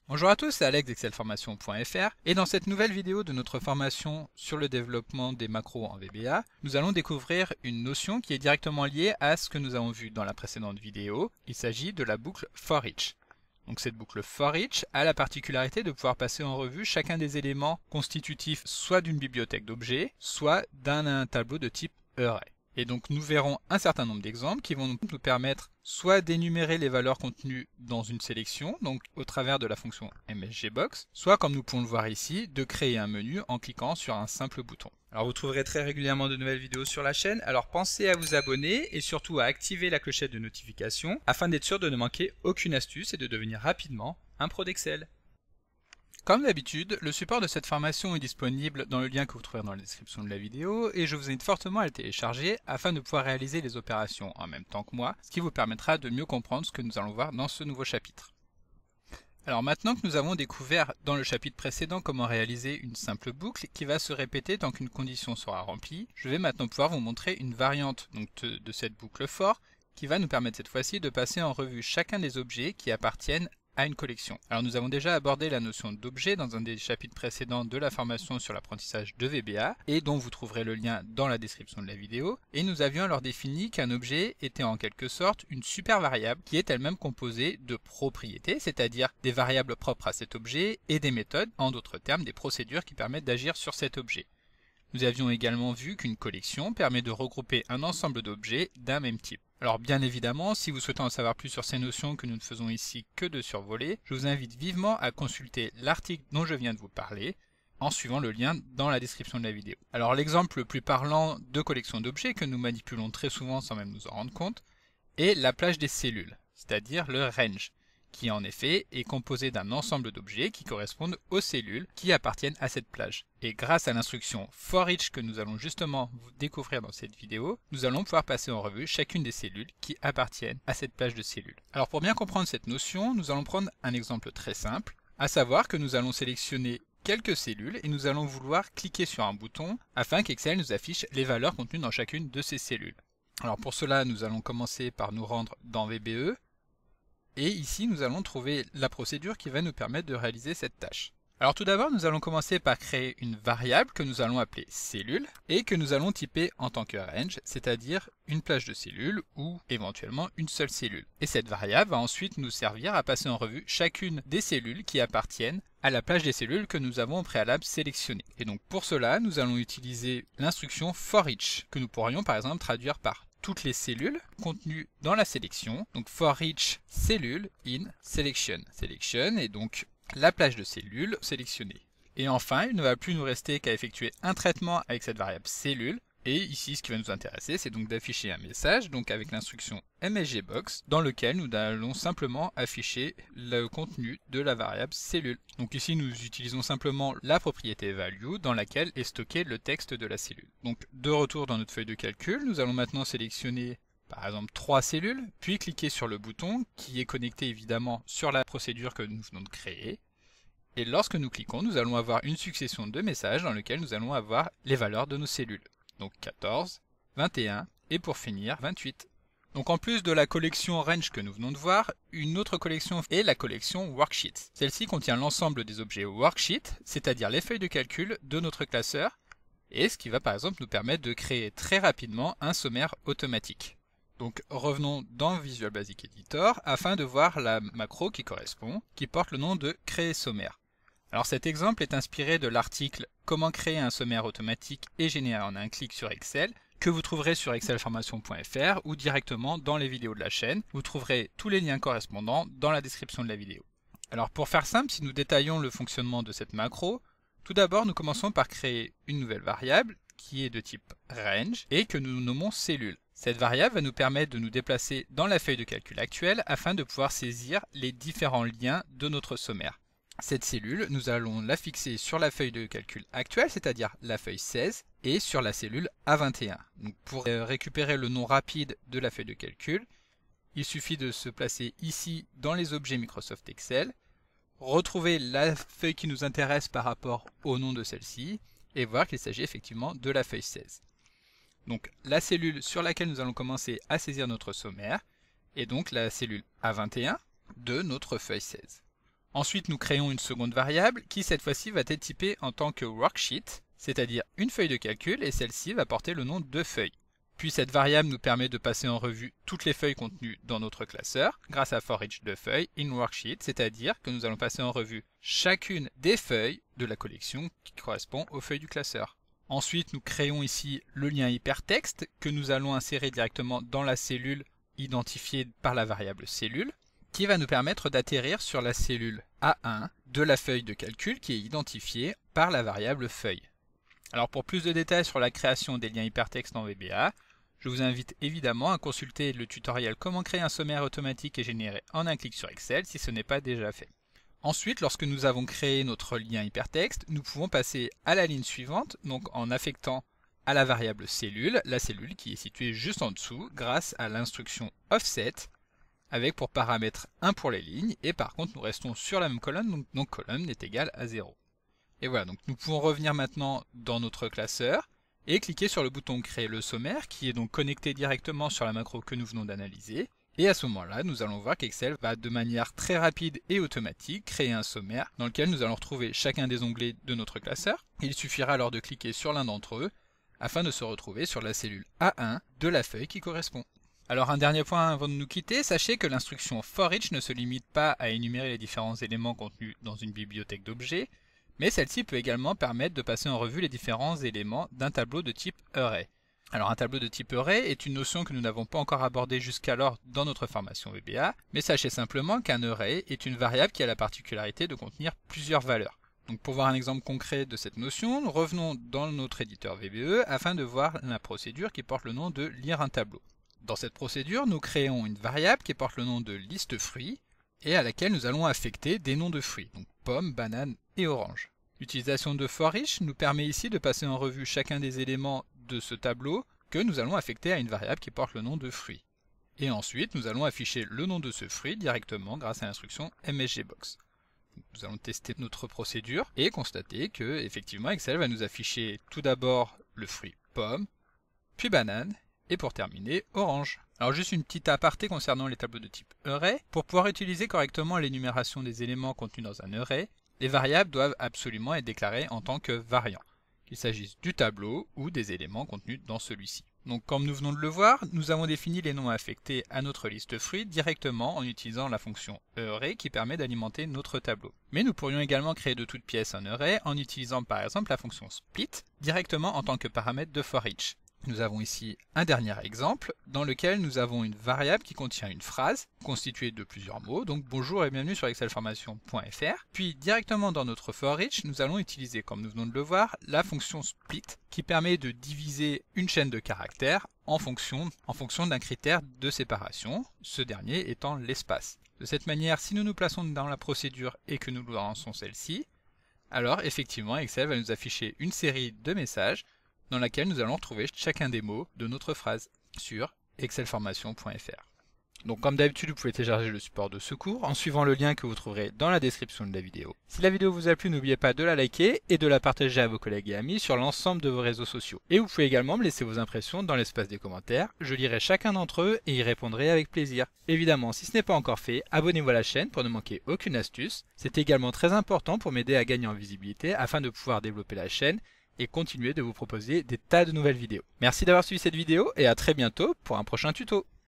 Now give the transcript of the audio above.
Bonjour à tous, c'est Alex d'excelformation.fr et dans cette nouvelle vidéo de notre formation sur le développement des macros en VBA, nous allons découvrir une notion qui est directement liée à ce que nous avons vu dans la précédente vidéo. Il s'agit de la boucle for each. Donc cette boucle for each a la particularité de pouvoir passer en revue chacun des éléments constitutifs soit d'une bibliothèque d'objets, soit d'un tableau de type array. Et donc nous verrons un certain nombre d'exemples qui vont nous permettre soit d'énumérer les valeurs contenues dans une sélection, donc au travers de la fonction msgbox, soit comme nous pouvons le voir ici, de créer un menu en cliquant sur un simple bouton. Alors vous trouverez très régulièrement de nouvelles vidéos sur la chaîne, alors pensez à vous abonner et surtout à activer la clochette de notification afin d'être sûr de ne manquer aucune astuce et de devenir rapidement un pro d'Excel. Comme d'habitude, le support de cette formation est disponible dans le lien que vous trouverez dans la description de la vidéo et je vous invite fortement à le télécharger afin de pouvoir réaliser les opérations en même temps que moi, ce qui vous permettra de mieux comprendre ce que nous allons voir dans ce nouveau chapitre. Alors maintenant que nous avons découvert dans le chapitre précédent comment réaliser une simple boucle qui va se répéter tant qu'une condition sera remplie, je vais maintenant pouvoir vous montrer une variante de cette boucle for qui va nous permettre cette fois-ci de passer en revue chacun des objets qui appartiennent à une collection. Alors nous avons déjà abordé la notion d'objet dans un des chapitres précédents de la formation sur l'apprentissage de VBA et dont vous trouverez le lien dans la description de la vidéo, et nous avions alors défini qu'un objet était en quelque sorte une super variable qui est elle-même composée de propriétés, c'est-à-dire des variables propres à cet objet et des méthodes, en d'autres termes des procédures qui permettent d'agir sur cet objet. Nous avions également vu qu'une collection permet de regrouper un ensemble d'objets d'un même type. Alors bien évidemment, si vous souhaitez en savoir plus sur ces notions que nous ne faisons ici que de survoler, je vous invite vivement à consulter l'article dont je viens de vous parler, en suivant le lien dans la description de la vidéo. Alors l'exemple le plus parlant de collection d'objets que nous manipulons très souvent sans même nous en rendre compte, est la plage des cellules, c'est-à-dire le range, qui en effet est composé d'un ensemble d'objets qui correspondent aux cellules qui appartiennent à cette plage. Et grâce à l'instruction for each que nous allons justement découvrir dans cette vidéo, nous allons pouvoir passer en revue chacune des cellules qui appartiennent à cette plage de cellules. Alors pour bien comprendre cette notion, nous allons prendre un exemple très simple, à savoir que nous allons sélectionner quelques cellules et nous allons vouloir cliquer sur un bouton afin qu'Excel nous affiche les valeurs contenues dans chacune de ces cellules. Alors pour cela, nous allons commencer par nous rendre dans VBE, et ici nous allons trouver la procédure qui va nous permettre de réaliser cette tâche. Alors tout d'abord nous allons commencer par créer une variable que nous allons appeler cellule et que nous allons typer en tant que range, c'est-à-dire une plage de cellules ou éventuellement une seule cellule. Et cette variable va ensuite nous servir à passer en revue chacune des cellules qui appartiennent à la plage des cellules que nous avons au préalable sélectionnée. Et donc pour cela nous allons utiliser l'instruction for each que nous pourrions par exemple traduire par toutes les cellules contenues dans la sélection, donc for each cellule in selection. Selection est donc la plage de cellules sélectionnée. Et enfin, il ne va plus nous rester qu'à effectuer un traitement avec cette variable cellule. Et ici, ce qui va nous intéresser, c'est donc d'afficher un message, donc avec l'instruction msgbox, dans lequel nous allons simplement afficher le contenu de la variable cellule. Donc ici, nous utilisons simplement la propriété value, dans laquelle est stocké le texte de la cellule. Donc de retour dans notre feuille de calcul, nous allons maintenant sélectionner par exemple 3 cellules, puis cliquer sur le bouton qui est connecté évidemment sur la procédure que nous venons de créer. Et lorsque nous cliquons, nous allons avoir une succession de messages dans lesquels nous allons avoir les valeurs de nos cellules. Donc 14, 21 et pour finir 28. Donc en plus de la collection range que nous venons de voir, une autre collection est la collection worksheet. Celle-ci contient l'ensemble des objets worksheet, c'est-à-dire les feuilles de calcul de notre classeur, et ce qui va par exemple nous permettre de créer très rapidement un sommaire automatique. Donc revenons dans Visual Basic Editor afin de voir la macro qui correspond, qui porte le nom de créer sommaire. Alors cet exemple est inspiré de l'article Comment créer un sommaire automatique et générer en un clic sur Excel que vous trouverez sur excelformation.fr ou directement dans les vidéos de la chaîne. Vous trouverez tous les liens correspondants dans la description de la vidéo. Alors pour faire simple, si nous détaillons le fonctionnement de cette macro, tout d'abord nous commençons par créer une nouvelle variable qui est de type range et que nous nommons cellule. Cette variable va nous permettre de nous déplacer dans la feuille de calcul actuelle afin de pouvoir saisir les différents liens de notre sommaire. Cette cellule, nous allons la fixer sur la feuille de calcul actuelle, c'est-à-dire la feuille 16, et sur la cellule A21. Donc pour récupérer le nom rapide de la feuille de calcul, il suffit de se placer ici dans les objets Microsoft Excel, retrouver la feuille qui nous intéresse par rapport au nom de celle-ci, et voir qu'il s'agit effectivement de la feuille 16. Donc la cellule sur laquelle nous allons commencer à saisir notre sommaire est donc la cellule A21 de notre feuille 16. Ensuite, nous créons une seconde variable qui cette fois-ci va être typée en tant que worksheet, c'est-à-dire une feuille de calcul, et celle-ci va porter le nom de feuille. Puis cette variable nous permet de passer en revue toutes les feuilles contenues dans notre classeur grâce à forEach de feuilles in worksheet, c'est-à-dire que nous allons passer en revue chacune des feuilles de la collection qui correspond aux feuilles du classeur. Ensuite, nous créons ici le lien hypertexte que nous allons insérer directement dans la cellule identifiée par la variable cellule, qui va nous permettre d'atterrir sur la cellule A1 de la feuille de calcul qui est identifiée par la variable feuille. Alors pour plus de détails sur la création des liens hypertextes en VBA, je vous invite évidemment à consulter le tutoriel comment créer un sommaire automatique et généré en un clic sur Excel si ce n'est pas déjà fait. Ensuite, lorsque nous avons créé notre lien hypertexte, nous pouvons passer à la ligne suivante, donc en affectant à la variable cellule, la cellule qui est située juste en dessous grâce à l'instruction offset, avec pour paramètre 1 pour les lignes, et par contre nous restons sur la même colonne, donc colonne est égale à 0. Et voilà, donc nous pouvons revenir maintenant dans notre classeur et cliquer sur le bouton créer le sommaire qui est donc connecté directement sur la macro que nous venons d'analyser. Et à ce moment-là, nous allons voir qu'Excel va de manière très rapide et automatique créer un sommaire dans lequel nous allons retrouver chacun des onglets de notre classeur. Il suffira alors de cliquer sur l'un d'entre eux afin de se retrouver sur la cellule A1 de la feuille qui correspond. Alors un dernier point avant de nous quitter, sachez que l'instruction forEach ne se limite pas à énumérer les différents éléments contenus dans une bibliothèque d'objets, mais celle-ci peut également permettre de passer en revue les différents éléments d'un tableau de type array. Alors un tableau de type array est une notion que nous n'avons pas encore abordée jusqu'alors dans notre formation VBA, mais sachez simplement qu'un array est une variable qui a la particularité de contenir plusieurs valeurs. Donc pour voir un exemple concret de cette notion, revenons dans notre éditeur VBE afin de voir la procédure qui porte le nom de lire un tableau. Dans cette procédure, nous créons une variable qui porte le nom de liste fruits et à laquelle nous allons affecter des noms de fruits, donc pommes, bananes et oranges. L'utilisation de forEach nous permet ici de passer en revue chacun des éléments de ce tableau que nous allons affecter à une variable qui porte le nom de fruit. Et ensuite, nous allons afficher le nom de ce fruit directement grâce à l'instruction msgbox. Nous allons tester notre procédure et constater que, effectivement, Excel va nous afficher tout d'abord le fruit pomme, puis banane, et pour terminer, orange. Alors juste une petite aparté concernant les tableaux de type array. Pour pouvoir utiliser correctement l'énumération des éléments contenus dans un array, les variables doivent absolument être déclarées en tant que variants, qu'il s'agisse du tableau ou des éléments contenus dans celui-ci. Donc comme nous venons de le voir, nous avons défini les noms affectés à notre liste fruits directement en utilisant la fonction array qui permet d'alimenter notre tableau. Mais nous pourrions également créer de toutes pièces un array en utilisant par exemple la fonction split directement en tant que paramètre de forEach. Nous avons ici un dernier exemple dans lequel nous avons une variable qui contient une phrase constituée de plusieurs mots, donc bonjour et bienvenue sur excelformation.fr. Puis directement dans notre forEach, nous allons utiliser, comme nous venons de le voir, la fonction split qui permet de diviser une chaîne de caractères en fonction d'un critère de séparation, ce dernier étant l'espace. De cette manière, si nous nous plaçons dans la procédure et que nous lançons celle-ci, alors effectivement Excel va nous afficher une série de messages dans laquelle nous allons retrouver chacun des mots de notre phrase sur excelformation.fr. Donc comme d'habitude, vous pouvez télécharger le support de ce cours en suivant le lien que vous trouverez dans la description de la vidéo. Si la vidéo vous a plu, n'oubliez pas de la liker et de la partager à vos collègues et amis sur l'ensemble de vos réseaux sociaux. Et vous pouvez également me laisser vos impressions dans l'espace des commentaires, je lirai chacun d'entre eux et y répondrai avec plaisir. Évidemment, si ce n'est pas encore fait, abonnez-vous à la chaîne pour ne manquer aucune astuce. C'est également très important pour m'aider à gagner en visibilité afin de pouvoir développer la chaîne et continuer de vous proposer des tas de nouvelles vidéos. Merci d'avoir suivi cette vidéo et à très bientôt pour un prochain tuto.